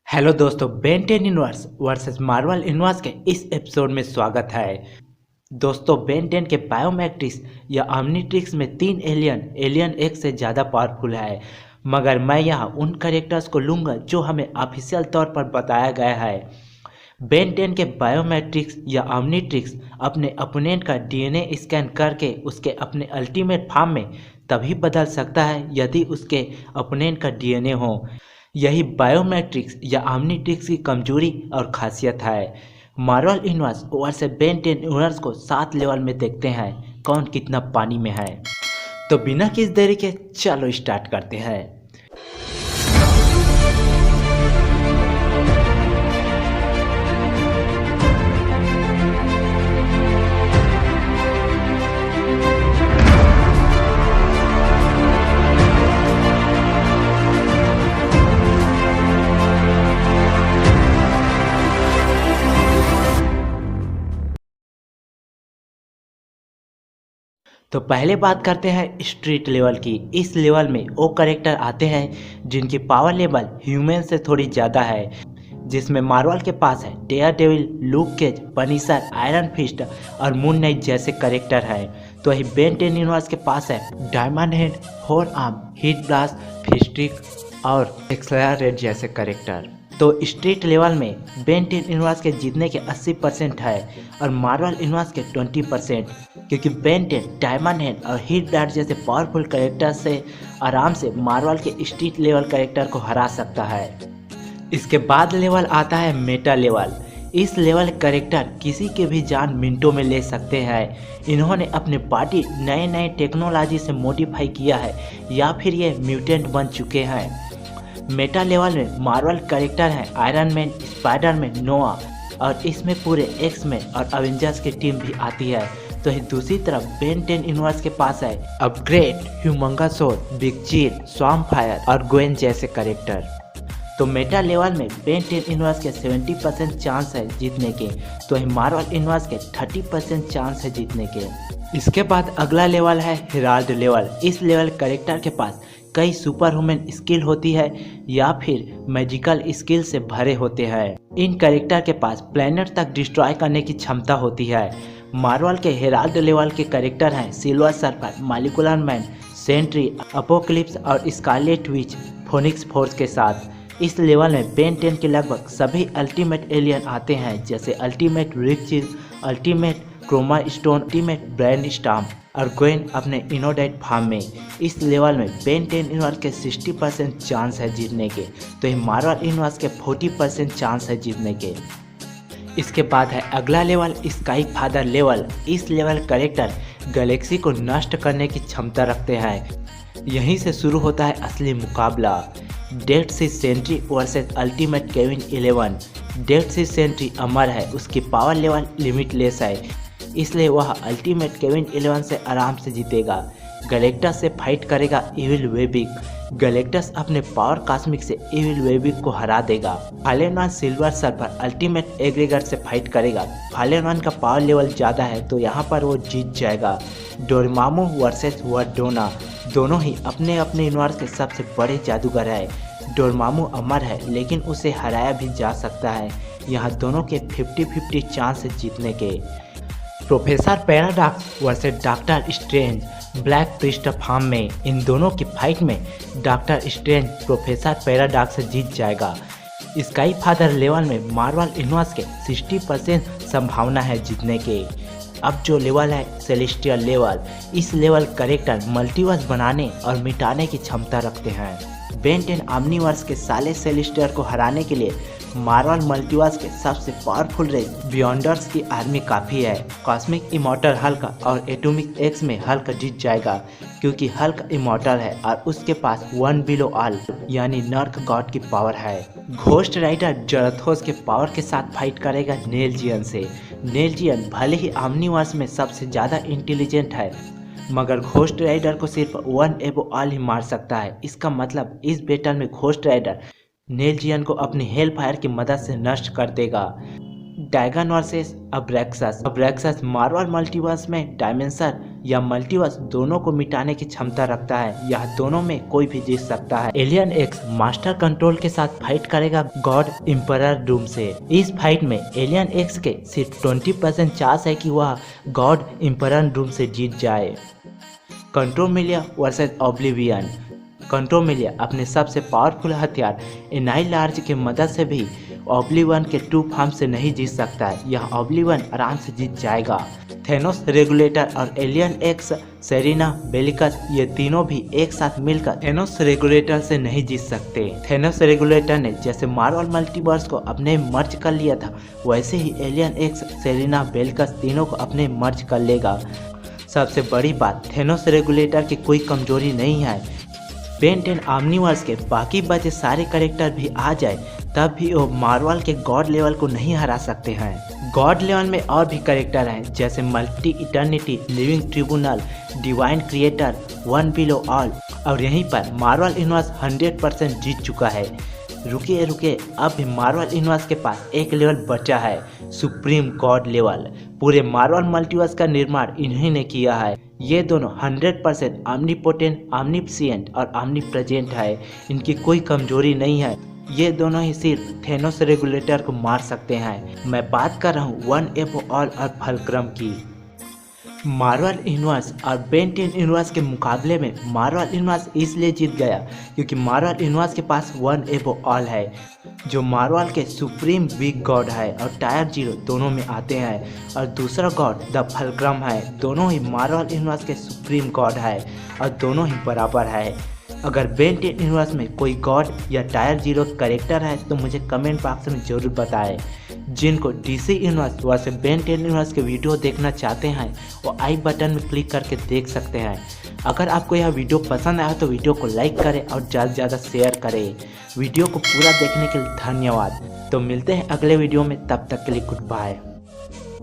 Hello दोस्तों, Ben 10 universe versus Marvel universe के इस एपिसोड में स्वागत है। दोस्तों, बेन 10 के बायोमेट्रिक्स या ऑमनिट्रिक्स में 3 एलियन एक से ज़्यादा पावरफुल है, मगर मैं यहाँ उन कैरेक्टर्स को लूँगा जो हमें ऑफिशियल तौर पर बताया गया है। बेन 10 के बायोमेट्रिक्स या ऑमनिट्रिक्स अपने अपोनेंट का डीएनए स्कैन करके उसके अपने अल्टीमेट फॉर्म में तभी बदल सकता है यदि उसके अपोनेंट का डीएनए हो। यही बायोमेट्रिक्स या ऑमनिट्रिक्स की कमजोरी और खासियत है। Marvel universe versus Ben 10 universe को 7 लेवल में देखते हैं कौन कितना पानी में है। तो बिना किस देरी के चलो स्टार्ट करते हैं। तो पहले बात करते हैं स्ट्रीट लेवल की। इस लेवल में वो कैरेक्टर आते हैं जिनकी पावर लेवल ह्यूमन से थोड़ी ज़्यादा है, जिसमें मार्वल के पास है Daredevil, Luke Cage, Punisher, Iron Fist और मून नाइट जैसे कैरेक्टर हैं। तो वही बेन 10 यूनिवर्स के पास है Diamond Head, Four Arm, Heat Blast, फिस्टिक और एक्सलरेट जैसे कैरेक्टर। तो स्ट्रीट लेवल में बेन 10 यूनिवर्स के जीतने के 80% है और मार्वल यूनिवर्स के 20%, क्योंकि बेन 10 डायमंड हेड और हीट ब्लास्ट जैसे पावरफुल कैरेक्टर से आराम से मार्वल के स्ट्रीट लेवल कैरेक्टर को हरा सकता है। इसके बाद लेवल आता है मेटा लेवल। इस लेवल कैरेक्टर किसी के भी जान मिनटों में ले सकते हैं। इन्होंने अपने बॉडी नए नए टेक्नोलॉजी से मॉडिफाई किया है या फिर ये म्यूटेंट बन चुके हैं। मेटा लेवल में मार्वल कैरेक्टर हैं आयरन मैन, स्पाइडरमैन, नोआ और इसमें पूरे एक्स-मैन और अवेंजर्स की टीम भी आती है। तो दूसरी तरफ बेन 10 यूनिवर्स के पास है अपग्रेड, ह्यूमंगसोर, बिग चील, स्वॉर्म फायर और ग्वेन जैसे कैरेक्टर। तो मेटा लेवल में बेन 10 यूनिवर्स के 70% चांस है जीतने के, तो वही मार्वल यूनिवर्स के 30% चांस है जीतने के। इसके बाद अगला लेवल है हेराल्ड लेवल। इस लेवल कैरेक्टर के पास कई सुपर ह्यूमन स्किल होती है या फिर मैजिकल स्किल से भरे होते हैं। इन कैरेक्टर के पास प्लेनेट तक डिस्ट्रॉय करने की क्षमता होती है। मार्वल के हेराल्ड लेवल के कैरेक्टर हैं Silver Surfer, Molecular Man, Sentry, Apocalypse और स्कारलेट विच फोनिक्स फोर्स के साथ। इस लेवल में बेन 10 के लगभग सभी अल्टीमेट एलियन आते हैं, जैसे अल्टीमेट रिक्चिल, ultimate Chroma Stone, ultimate brain storm और ग्वेन अपने इनोडाइट फार्म में। इस लेवल में बेन 10 यूनिवर्स के 60% चांस है जीतने के, तो ये मार्वल यूनिवर्स के 40% चांस है जीतने के। इसके बाद है अगला लेवल स्काई फादर लेवल। इस लेवल कैरेक्टर गैलेक्सी को नष्ट करने की क्षमता रखते हैं। यहीं से शुरू होता है असली मुकाबला। Dead sea Sentry versus ultimate Kevin 11। Dead sea Sentry अमर है, उसकी पावर लेवल लिमिटलेस है, इसलिए वह अल्टीमेट केविन 11 से आराम से जीतेगा। गैलेक्टस से फाइट करेगा इविल वेबिक। गैलेक्टस अपने पावर कॉस्मिक से इविल वेबिक को हरा देगा। Fallen one Silver Surfer ultimate aggregate से फाइट करेगा। फालेन वन का पावर लेवल ज़्यादा है तो यहाँ पर वो जीत जाएगा। डोरेमामू वर्सेस वर्डोना, दोनों ही अपने अपने यूनिवर्स के सबसे बड़े जादूगर है। डोरेमामू अमर है लेकिन उसे हराया भी जा सकता है। यहाँ दोनों के 50-50 चांस है जीतने के। Professor Paradox versus Doctor Strange Black Priest form में, इन दोनों की फाइट में डॉक्टर स्ट्रेंज प्रोफेसर पैराडॉक्स से जीत जाएगा। स्काई फादर लेवल में मार्वल यूनिवर्स के 60% संभावना है जीतने के। अब जो लेवल है सेलेस्टियल लेवल। इस लेवल कैरेक्टर मल्टीवर्स बनाने और मिटाने की क्षमता रखते हैं। बेन 10 ऑमनीवर्स के साले सेलेस्टियल को हराने के लिए मार्वल मल्टीवर्स के सबसे पावरफुल रेस बियॉन्डर्स की आर्मी काफ़ी है। कॉस्मिक इमॉर्टल हल्क और एटॉमिक एक्स में हल्क जीत जाएगा, क्योंकि हल्क इमॉर्टल है और उसके पास वन बिलो ऑल यानी नर्क गॉड की पावर है। घोस्ट राइडर जरथोस के पावर के साथ फाइट करेगा नेलजियन से। नेलजियन भले ही ऑमनीवर्स में सबसे ज़्यादा इंटेलिजेंट है, मगर घोस्ट राइडर को सिर्फ वन एबो ऑल ही मार सकता है। इसका मतलब इस बैटल में घोस्ट राइडर नेलजियन को अपनी हेल फायर की मदद से नष्ट कर देगा। टाइगन versus Abraxas. Abraxas Marvel multiverse में डायमेंशन या मल्टीवर्स दोनों को मिटाने की क्षमता रखता है। यह दोनों में कोई भी जीत सकता है। एलियन एक्स मास्टर कंट्रोल के साथ फाइट करेगा गॉड एम्परर डूम से। इस फाइट में एलियन एक्स के सिर्फ 20% चांस है कि वह गॉड एम्परर डूम से जीत जाए। क्वांटोमिलिया वर्सेस ऑब्लिवियन। क्वांटोमिलिया अपने सबसे पावरफुल हथियार एनाइलार्ज की मदद से भी ऑब्लिवियन के 2 फॉर्म से नहीं जीत सकता है। यह ऑब्लिवियन आराम से जीत जाएगा। थेनोस रेगुलेटर और एलियन एक्स सेरिना बेलिकस ये तीनों भी एक साथ मिलकर थेनोस रेगुलेटर से नहीं जीत सकते। थेनोस रेगुलेटर ने जैसे मार्वल मल्टीवर्स को अपने मर्ज कर लिया था, वैसे ही एलियन एक्स सेरिना बेलिकस तीनों को अपने मर्ज कर लेगा। सबसे बड़ी बात, थेनोस रेगुलेटर की कोई कमजोरी नहीं है। बेन 10 ऑमनीवर्स के बाकी बचे सारे कैरेक्टर भी आ जाए तब भी वो मार्वल के गॉड लेवल को नहीं हरा सकते हैं। गॉड लेवल में और भी कैरेक्टर हैं जैसे multi eternity, living tribunal, divine creator, one below all. और यहीं पर मार्वल यूनिवर्स 100% जीत चुका है। रुकिए अब भी मार्वल यूनिवर्स के पास एक लेवल बचा है, सुप्रीम गॉड लेवल। पूरे मार्वल मल्टीवर्स का निर्माण इन्हीं ने किया है। ये दोनों 100% ऑमनीपोटेंट, ऑमनीप्सिएंट और ऑमनीप्रेजेंट है। इनकी कोई कमजोरी नहीं है। ये दोनों ही सिर्फ थेनोस रेगुलेटर को मार सकते हैं। मैं बात कर रहा हूँ वन एबो ऑल और फल्क्रम की। मार्वल यूनिवर्स और बेन 10 यूनिवर्स के मुकाबले में मार्वल यूनिवर्स इसलिए जीत गया क्योंकि मार्वल यूनिवर्स के पास वन एबो ऑल है, जो मार्वल के सुप्रीम बिग गॉड है और टायर 0 दोनों में आते हैं। और दूसरा गॉड द फल्क्रम है। दोनों ही मार्वल यूनिवर्स के सुप्रीम गॉड है और दोनों ही बराबर है। अगर बेन 10 यूनिवर्स में कोई गॉड या टायर 0 कैरेक्टर है तो मुझे कमेंट बॉक्स में ज़रूर बताएं। जिनको डीसी यूनिवर्स वैसे बेन 10 यूनिवर्स के वीडियो देखना चाहते हैं वो आई बटन में क्लिक करके देख सकते हैं। अगर आपको यह वीडियो पसंद आया तो वीडियो को लाइक करें और ज़्यादा से ज़्यादा शेयर करें। वीडियो को पूरा देखने के लिए धन्यवाद। तो मिलते हैं अगले वीडियो में, तब तक के लिए गुड बाय।